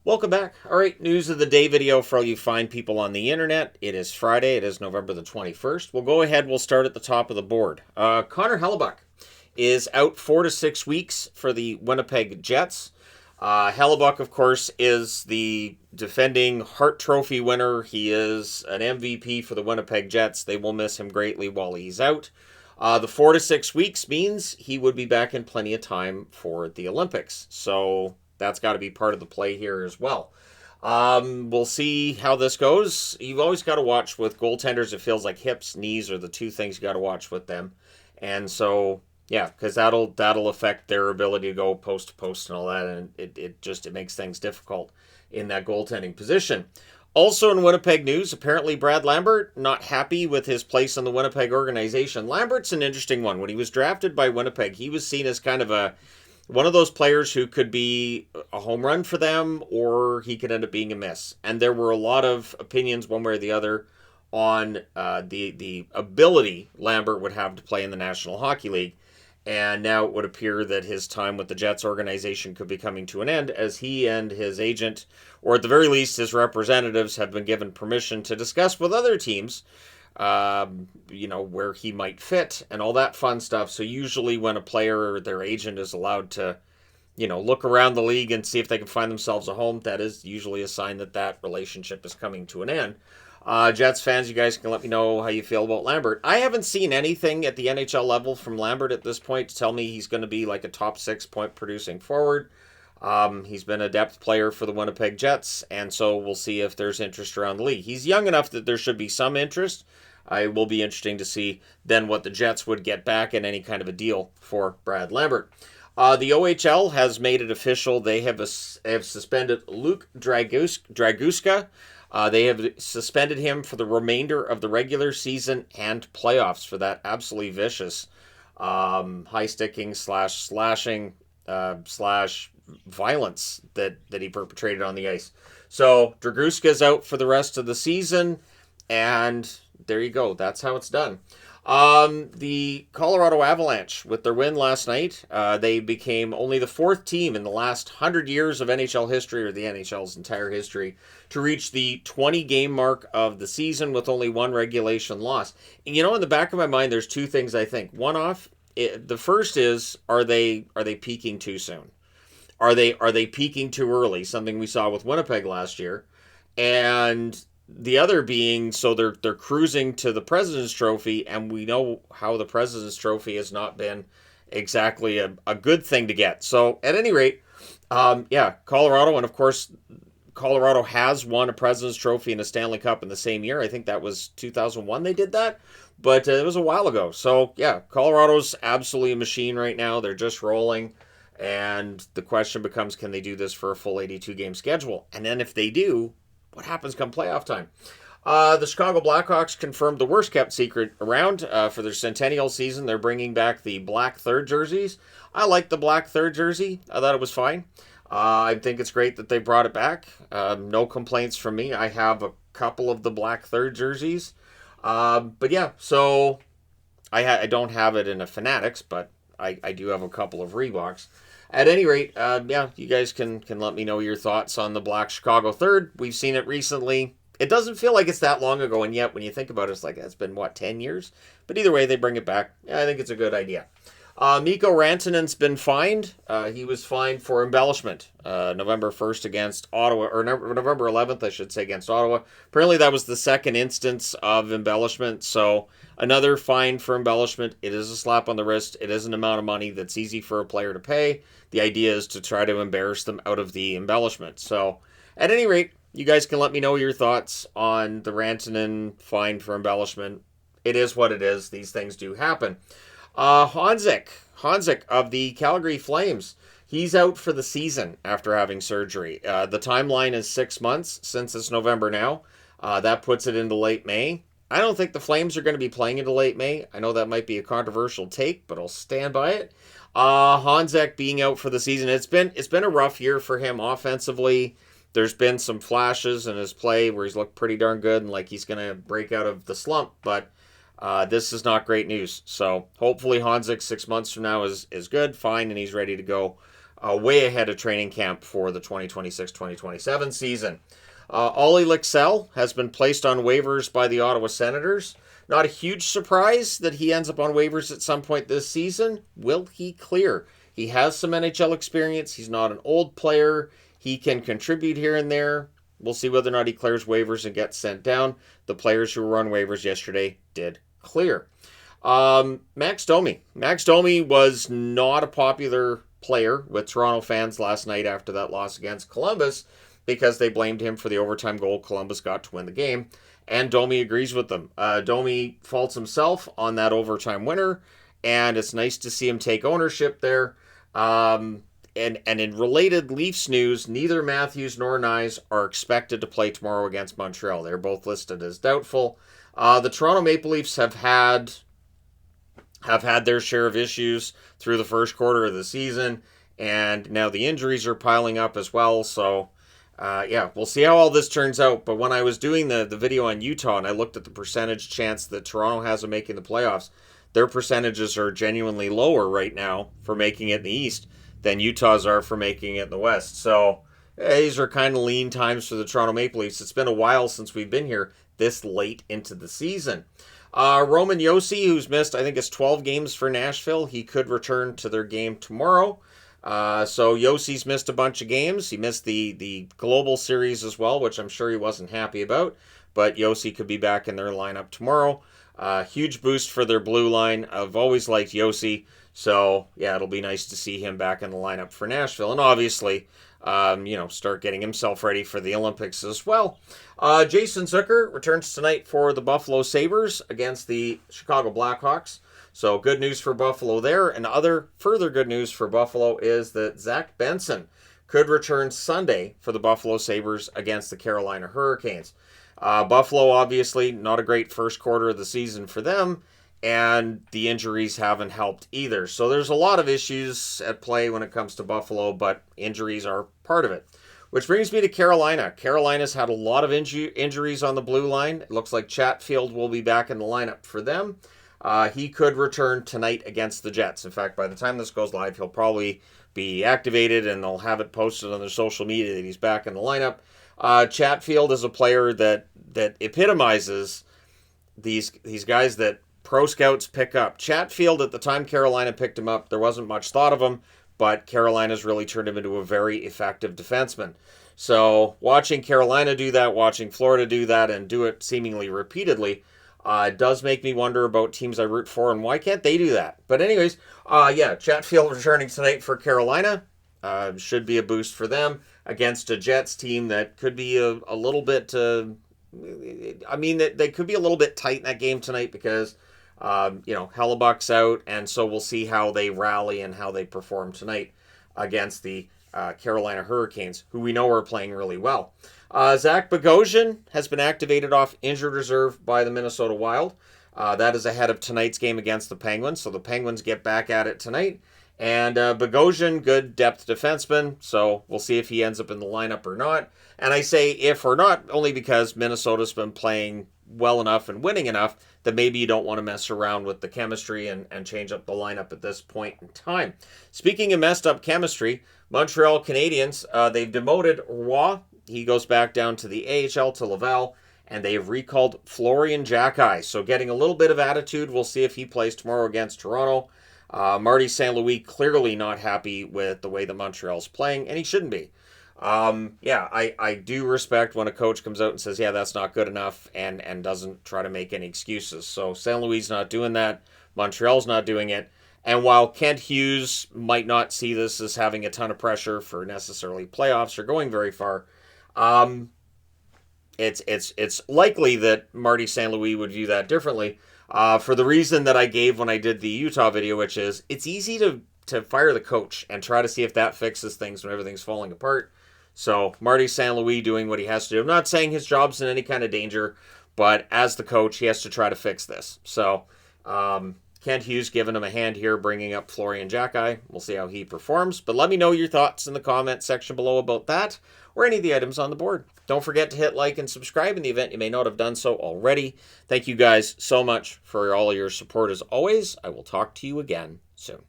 Welcome back. All right, news of the day video for all you fine people on the internet. It is Friday. It is November the 21st. We'll go ahead. We'll start at the top of the board. Connor Hellebuyck is out 4 to 6 weeks for the Winnipeg Jets. Hellebuyck, of course, is the defending Hart Trophy winner. He is an MVP for the Winnipeg Jets. They will miss him greatly while he's out. The 4 to 6 weeks means he would be back in plenty of time for the Olympics. So that's got to be part of the play here as well. We'll see how this goes. You've always got to watch with goaltenders. It feels like hips, knees are the two things you got to watch with them. And so, yeah, because that'll affect their ability to go post to post and all that. And it makes things difficult in that goaltending position. Also in Winnipeg news, apparently Brad Lambert not happy with his place in the Winnipeg organization. Lambert's an interesting one. When he was drafted by Winnipeg, he was seen as kind of one of those players who could be a home run for them, or he could end up being a miss. And there were a lot of opinions one way or the other on the ability Lambert would have to play in the National Hockey League. And now it would appear that his time with the Jets organization could be coming to an end, as he and his agent, or at the very least his representatives, have been given permission to discuss with other teams where he might fit and all that fun stuff. So usually when a player or their agent is allowed to, look around the league and see if they can find themselves a home, that is usually a sign that relationship is coming to an end. Jets fans, you guys can let me know how you feel about Lambert. I haven't seen anything at the NHL level from Lambert at this point to tell me he's going to be like a top 6 point producing forward. He's been a depth player for the Winnipeg Jets, and so we'll see if there's interest around the league. He's young enough that there should be some interest. It will be interesting to see then what the Jets would get back in any kind of a deal for Brad Lambert. The OHL has made it official. They have suspended Luke Draguska. They have suspended him for the remainder of the regular season and playoffs for that absolutely vicious high sticking / slashing / violence that he perpetrated on the ice. So Draguska is out for the rest of the season, and there you go. That's how it's done. The Colorado Avalanche, with their win last night, they became only the 4th team in the last 100 years of NHL history, or the NHL's entire history, to reach the 20-game mark of the season with only one regulation loss. And, in the back of my mind, there's two things I think. The first is, are they peaking too soon? Are they peaking too early? Something we saw with Winnipeg last year. And the other being, so they're cruising to the President's Trophy, and we know how the President's Trophy has not been exactly a good thing to get. So at any rate, Colorado, and of course, Colorado has won a President's Trophy and a Stanley Cup in the same year. I think that was 2001 they did that, but it was a while ago. So yeah, Colorado's absolutely a machine right now. They're just rolling. And the question becomes, can they do this for a full 82-game schedule? And then if they do, what happens come playoff time? The Chicago Blackhawks confirmed the worst-kept secret around for their centennial season. They're bringing back the black third jerseys. I like the black third jersey. I thought it was fine. I think it's great that they brought it back. No complaints from me. I have a couple of the black third jerseys. But yeah, so I don't have it in a Fanatics, but I do have a couple of Reeboks. At any rate, you guys can let me know your thoughts on the black Chicago third. We've seen it recently. It doesn't feel like it's that long ago, and yet when you think about it, it's like it's been, 10 years? But either way, they bring it back. Yeah, I think it's a good idea. Mikko Rantanen's been fined. He was fined for embellishment November 1st against Ottawa, or November 11th, I should say, against Ottawa. Apparently that was the second instance of embellishment, so another fine for embellishment. It is a slap on the wrist. It is an amount of money that's easy for a player to pay. The idea is to try to embarrass them out of the embellishment. So at any rate, you guys can let me know your thoughts on the Rantanen fine for embellishment. It is what it is. These things do happen. Honzek of the Calgary Flames, he's out for the season after having surgery. The timeline is 6 months since it's November now. That puts it into late May. I don't think the Flames are going to be playing into late May. I know that might be a controversial take, but I'll stand by it. Honzek being out for the season, it's been a rough year for him offensively. There's been some flashes in his play where he's looked pretty darn good and like he's going to break out of the slump, but this is not great news. So hopefully Honzek 6 months from now is good, fine, and he's ready to go way ahead of training camp for the 2026-2027 season. Ollie Lycksell has been placed on waivers by the Ottawa Senators. Not a huge surprise that he ends up on waivers at some point this season. Will he clear? He has some NHL experience. He's not an old player. He can contribute here and there. We'll see whether or not he clears waivers and gets sent down. The players who were on waivers yesterday did clear. Max Domi. Max Domi was not a popular player with Toronto fans last night after that loss against Columbus because they blamed him for the overtime goal Columbus got to win the game. And Domi agrees with them. Domi faults himself on that overtime winner, and it's nice to see him take ownership there. And in related Leafs news, neither Matthews nor Nyes are expected to play tomorrow against Montreal. They're both listed as doubtful. The Toronto Maple Leafs have had their share of issues through the first quarter of the season, and now the injuries are piling up as well. So, we'll see how all this turns out. But when I was doing the video on Utah and I looked at the percentage chance that Toronto has of making the playoffs, their percentages are genuinely lower right now for making it in the East than Utah's are for making it in the West. So these are kind of lean times for the Toronto Maple Leafs. It's been a while since we've been here this late into the season. Roman Josi, who's missed, I think it's 12 games for Nashville. He could return to their game tomorrow. So Yosi's missed a bunch of games. He missed the Global Series as well, which I'm sure he wasn't happy about. But Josi could be back in their lineup tomorrow. Huge boost for their blue line. I've always liked Josi. So, yeah, it'll be nice to see him back in the lineup for Nashville. And obviously, start getting himself ready for the Olympics as well. Jason Zucker returns tonight for the Buffalo Sabres against the Chicago Blackhawks. So, good news for Buffalo there. And further good news for Buffalo is that Zach Benson could return Sunday for the Buffalo Sabres against the Carolina Hurricanes. Buffalo, obviously, not a great first quarter of the season for them. And the injuries haven't helped either. So there's a lot of issues at play when it comes to Buffalo, but injuries are part of it. Which brings me to Carolina. Carolina's had a lot of injuries on the blue line. It looks like Chatfield will be back in the lineup for them. He could return tonight against the Jets. In fact, by the time this goes live, he'll probably be activated and they'll have it posted on their social media that he's back in the lineup. Chatfield is a player that epitomizes these guys that pro scouts pick up. Chatfield, at the time Carolina picked him up, there wasn't much thought of him, but Carolina's really turned him into a very effective defenseman. So watching Carolina do that, watching Florida do that, and do it seemingly repeatedly, does make me wonder about teams I root for and why can't they do that? But anyways, Chatfield returning tonight for Carolina. Should be a boost for them against a Jets team that could be a little bit... they could be a little bit tight in that game tonight because... Hellebuyck's out, and so we'll see how they rally and how they perform tonight against the Carolina Hurricanes, who we know are playing really well. Zach Bogosian has been activated off injured reserve by the Minnesota Wild. That is ahead of tonight's game against the Penguins, so the Penguins get back at it tonight. And Bogosian, good depth defenseman, so we'll see if he ends up in the lineup or not. And I say if or not, only because Minnesota's been playing well enough and winning enough that maybe you don't want to mess around with the chemistry and change up the lineup at this point in time. Speaking of messed up chemistry, Montreal Canadiens, they've demoted Roy. He goes back down to the AHL to Laval, and they've recalled Florian Jacki. So getting a little bit of attitude. We'll see if he plays tomorrow against Toronto. Marty St. Louis clearly not happy with the way that Montreal's playing, and he shouldn't be. I do respect when a coach comes out and says, yeah, that's not good enough, and doesn't try to make any excuses. So St. Louis is not doing that. Montreal's not doing it. And while Kent Hughes might not see this as having a ton of pressure for necessarily playoffs or going very far, it's likely that Marty St. Louis would view that differently. For the reason that I gave when I did the Utah video, which is it's easy to fire the coach and try to see if that fixes things when everything's falling apart. So Marty St. Louis doing what he has to do. I'm not saying his job's in any kind of danger, but as the coach, he has to try to fix this. So Kent Hughes giving him a hand here, bringing up Florian Jacki. We'll see how he performs. But let me know your thoughts in the comment section below about that or any of the items on the board. Don't forget to hit like and subscribe in the event you may not have done so already. Thank you guys so much for all your support as always. I will talk to you again soon.